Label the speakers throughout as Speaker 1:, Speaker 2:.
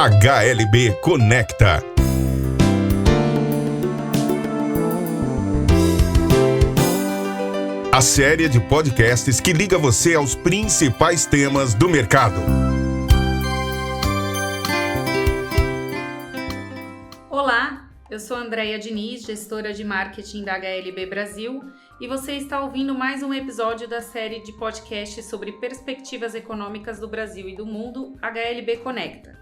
Speaker 1: HLB Conecta. A série de podcasts que liga você aos principais temas do mercado.
Speaker 2: Olá, eu sou Andréia Diniz, gestora de marketing da HLB Brasil, e você está ouvindo mais um episódio da série de podcasts sobre perspectivas econômicas do Brasil e do mundo, HLB Conecta.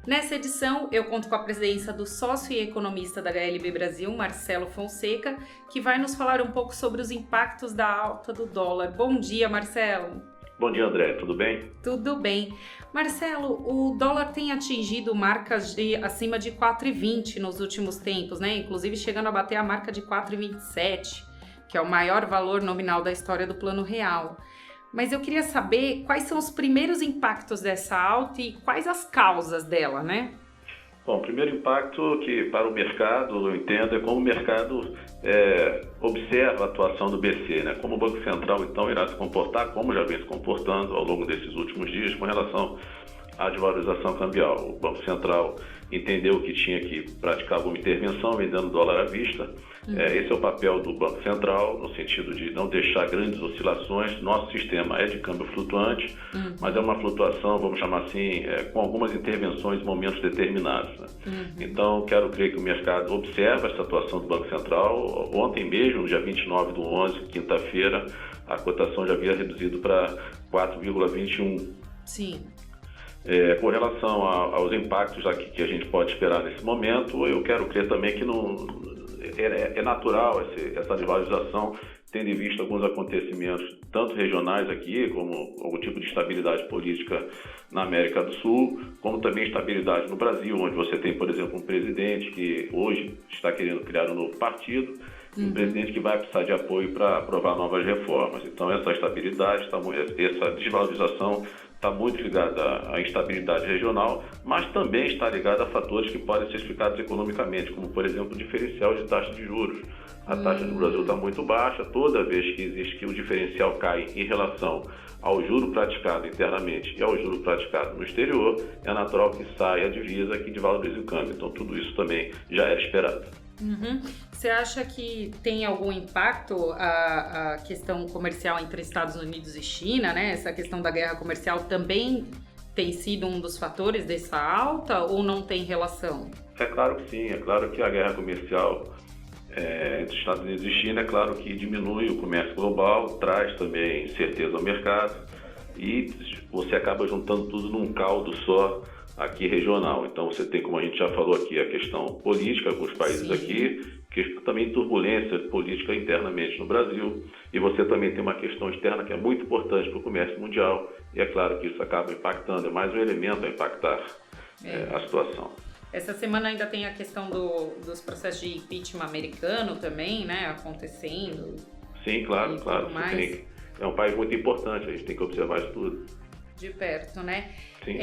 Speaker 2: Nessa edição, eu conto com a presença do sócio e economista da HLB Brasil, Marcelo Fonseca, que vai nos falar um pouco sobre os impactos da alta do dólar. Bom dia, Marcelo.
Speaker 3: Bom dia, André. Tudo bem?
Speaker 2: Tudo bem. Marcelo, o dólar tem atingido marcas acima de 4,20 nos últimos tempos, né? Inclusive chegando a bater a marca de 4,27, que é o maior valor nominal da história do Plano Real. Mas eu queria saber quais são os primeiros impactos dessa alta e quais as causas dela, né?
Speaker 3: Bom, o primeiro impacto que para o mercado, eu entendo, é como o mercado observa a atuação do BC, né? Como o Banco Central, então, irá se comportar, como já vem se comportando ao longo desses últimos dias com relação à desvalorização cambial. O Banco Central entendeu que tinha que praticar alguma intervenção vendendo dólar à vista. Esse é o papel do Banco Central, no sentido de não deixar grandes oscilações. Nosso sistema é de câmbio flutuante, mas é uma flutuação, vamos chamar assim, com algumas intervenções em momentos determinados, né? Então, quero crer que o mercado observa essa atuação do Banco Central. Ontem mesmo, no dia 29/11, quinta-feira, a cotação já havia reduzido para 4,21.
Speaker 2: Sim.
Speaker 3: Com relação aos impactos aqui que a gente pode esperar nesse momento, eu quero crer também que é natural essa desvalorização, tendo em vista alguns acontecimentos, tanto regionais aqui, como algum tipo de estabilidade política na América do Sul, como também estabilidade no Brasil, onde você tem, por exemplo, um presidente que hoje está querendo criar um novo partido, um presidente que vai precisar de apoio para aprovar novas reformas. Então, essa estabilidade, essa desvalorização está muito ligada à instabilidade regional, mas também está ligada a fatores que podem ser explicados economicamente, como, por exemplo, o diferencial de taxa de juros. A taxa do Brasil está muito baixa. Toda vez que existe que o diferencial cai em relação ao juro praticado internamente e ao juro praticado no exterior, é natural que saia a divisa que desvalorize o câmbio. Então, tudo isso também já era esperado.
Speaker 2: Você acha que tem algum impacto a questão comercial entre Estados Unidos e China, né? Essa questão da guerra comercial também tem sido um dos fatores dessa alta ou não tem relação?
Speaker 3: É claro que sim, é claro que a guerra comercial entre Estados Unidos e China, é claro que diminui o comércio global, traz também incerteza ao mercado e você acaba juntando tudo num caldo só aqui regional. Então você tem, como a gente já falou aqui, a questão política com os países aqui, que também turbulência política internamente no Brasil, e você também tem uma questão externa que é muito importante para o comércio mundial, e é claro que isso acaba impactando, é mais um elemento a impactar a situação.
Speaker 2: Essa semana ainda tem a questão dos processos de impeachment americano também, né, acontecendo.
Speaker 3: Sim, claro. É um país muito importante, a gente tem que observar isso tudo.
Speaker 2: De perto, né?
Speaker 3: Sim.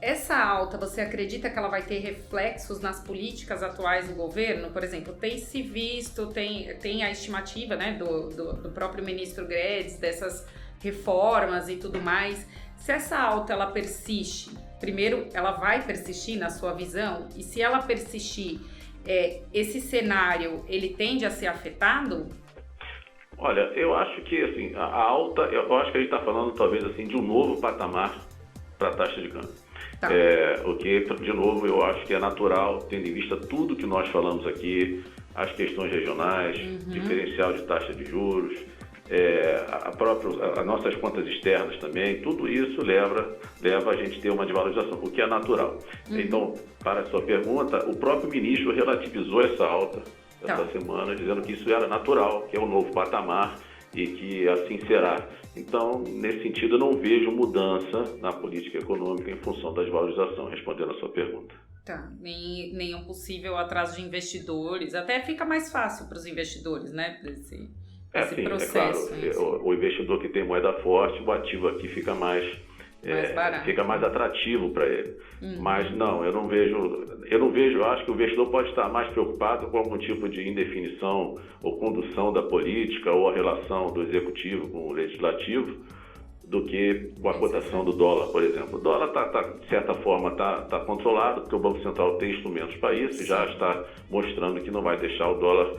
Speaker 2: Essa alta, você acredita que ela vai ter reflexos nas políticas atuais do governo? Por exemplo, tem se visto, tem a estimativa, né, do próprio ministro Guedes, dessas reformas e tudo mais. Se essa alta ela persiste, primeiro, ela vai persistir na sua visão? E se ela persistir, esse cenário, ele tende a ser afetado?
Speaker 3: Olha, eu acho que assim, a alta, eu acho que a gente está falando talvez assim, de um novo patamar para a taxa de câmbio.
Speaker 2: Tá.
Speaker 3: O que, de novo, eu acho que é natural, tendo em vista tudo que nós falamos aqui, as questões regionais, diferencial de taxa de juros, as nossas contas externas também, tudo isso leva a gente a ter uma desvalorização, o que é natural. Então, para a sua pergunta, o próprio ministro relativizou essa alta essa semana, dizendo que isso era natural, que é um novo patamar e que assim será. Então, nesse sentido, eu não vejo mudança na política econômica em função da desvalorização, respondendo a sua pergunta.
Speaker 2: Nem um possível atraso de investidores, até fica mais fácil para os investidores, né, esse processo.
Speaker 3: É claro, o investidor que tem moeda forte, o ativo aqui fica mais atrativo para ele. Mas não, eu não vejo, eu acho que o investidor pode estar mais preocupado com algum tipo de indefinição ou condução da política ou a relação do executivo com o legislativo do que com a cotação do dólar, por exemplo. O dólar de certa forma, está controlado, porque o Banco Central tem instrumentos para isso e já está mostrando que não vai deixar o dólar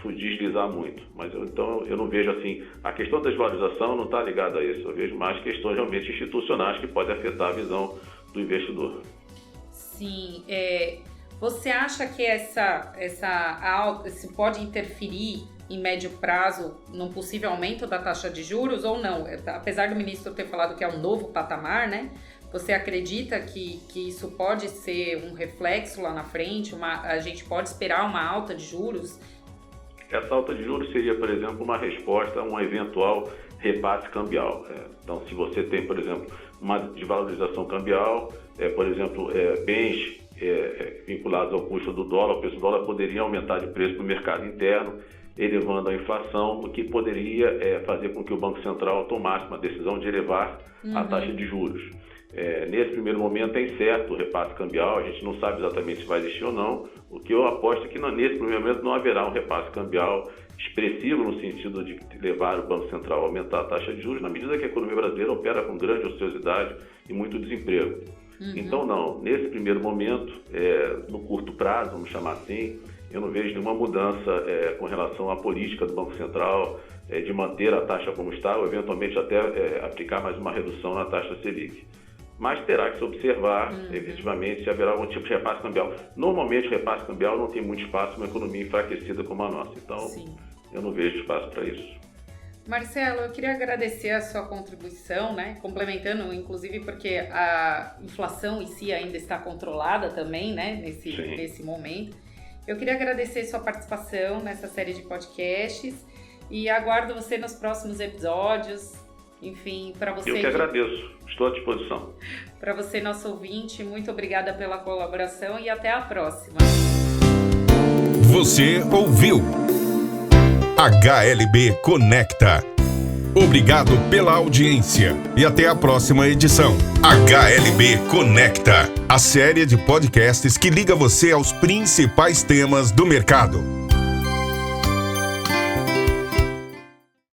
Speaker 3: deslizar muito. Mas então eu não vejo assim, a questão da desvalorização não está ligada a isso, eu vejo mais questões realmente institucionais que podem afetar a visão do investidor.
Speaker 2: Sim, você acha que isso pode interferir em médio prazo num possível aumento da taxa de juros ou não? Apesar do ministro ter falado que é um novo patamar, né? Você acredita que isso pode ser um reflexo lá na frente? A gente pode esperar uma alta de juros?
Speaker 3: Essa alta de juros seria, por exemplo, uma resposta a um eventual repasse cambial. Então, se você tem, por exemplo, uma desvalorização cambial, por exemplo, bens vinculados ao custo do dólar, o preço do dólar poderia aumentar de preço no mercado interno, elevando a inflação, o que poderia fazer com que o Banco Central tomasse uma decisão de elevar a taxa de juros. Nesse primeiro momento é incerto o repasse cambial, a gente não sabe exatamente se vai existir ou não. O que eu aposto é que nesse primeiro momento não haverá um repasse cambial expressivo no sentido de levar o Banco Central a aumentar a taxa de juros, na medida que a economia brasileira opera com grande ociosidade e muito desemprego. Então não, nesse primeiro momento, no curto prazo, vamos chamar assim, eu não vejo nenhuma mudança com relação à política do Banco Central de manter a taxa como está ou eventualmente até aplicar mais uma redução na taxa Selic. Mas terá que se observar, efetivamente, se haverá algum tipo de repasse cambial. Normalmente, o repasse cambial não tem muito espaço numa economia enfraquecida como a nossa. Então, sim, eu não vejo espaço para isso.
Speaker 2: Marcelo, eu queria agradecer a sua contribuição, né? Complementando, inclusive, porque a inflação em si ainda está controlada também, né? Nesse momento. Eu queria agradecer sua participação nessa série de podcasts e aguardo você nos próximos episódios. Enfim, para você...
Speaker 3: Eu que agradeço, estou à disposição.
Speaker 2: Para você, nosso ouvinte, muito obrigada pela colaboração e até a próxima.
Speaker 1: Você ouviu HLB Conecta. Obrigado pela audiência e até a próxima edição. HLB Conecta, a série de podcasts que liga você aos principais temas do mercado.